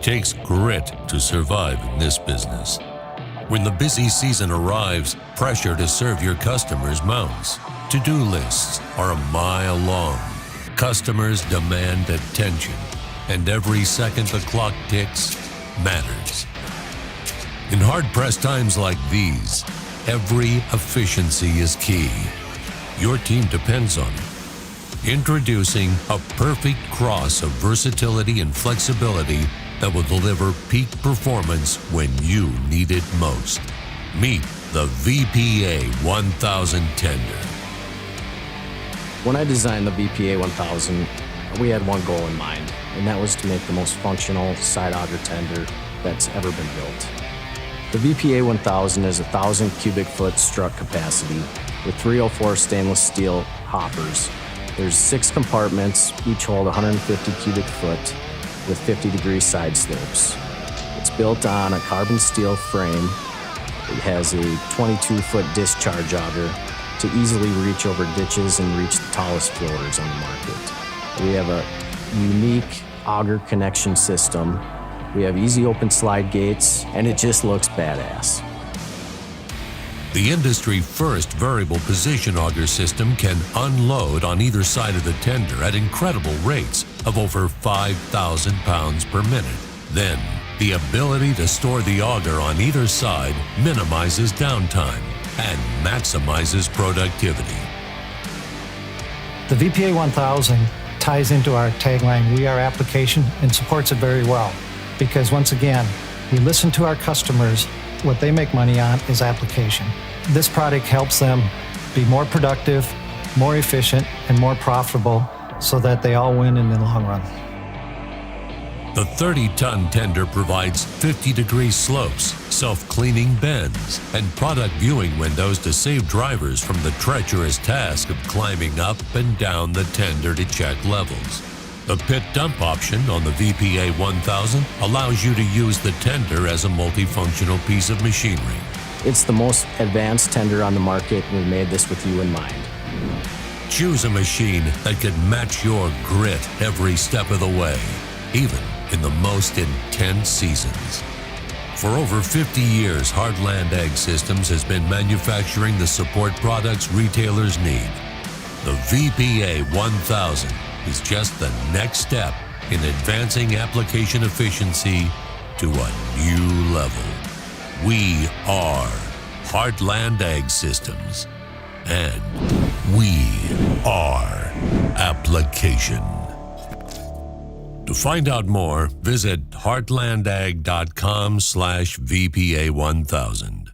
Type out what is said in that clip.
takes grit to survive in this business. When the busy season arrives, pressure to serve your customers mounts. To-do lists are a mile long. Customers demand attention, and every second the clock ticks matters. In hard-pressed times like these, every efficiency is key. Your team depends on it. Introducing a perfect cross of versatility and flexibility that will deliver peak performance when you need it most. Meet the VPA 1000 tender. When I designed the VPA 1000, we had one goal in mind, and that was to make the most functional side auger tender that's ever been built. The VPA 1000 is 1,000 cubic foot strut capacity with 304 stainless steel hoppers. There's 6 compartments, each hold 150 cubic foot with 50-degree side slopes. It's built on a carbon steel frame. It has a 22-foot discharge auger to easily reach over ditches and reach the tallest floaters on the market. We have a unique auger connection system. We have easy open slide gates, and it just looks badass. The industry-first variable position auger system can unload on either side of the tender at incredible rates of over 5,000 pounds per minute. Then, the ability to store the auger on either side minimizes downtime and maximizes productivity. The VPA 1000 ties into our tagline, "We are application," and supports it very well. Because once again, we listen to our customers. What they make money on is application. This product helps them be more productive, more efficient, and more profitable so that they all win in the long run. The 30-ton tender provides 50-degree slopes, self-cleaning bends, and product viewing windows to save drivers from the treacherous task of climbing up and down the tender to check levels. The pit dump option on the VPA 1000 allows you to use the tender as a multifunctional piece of machinery. It's the most advanced tender on the market, and we made this with you in mind. Choose a machine that can match your grit every step of the way, even in the most intense seasons. For over 50 years, Heartland Ag Systems has been manufacturing the support products retailers need. The VPA 1000 is just the next step in advancing application efficiency to a new level. We are Heartland Ag Systems, and we are application. To find out more, visit heartlandag.com/VPA 1000.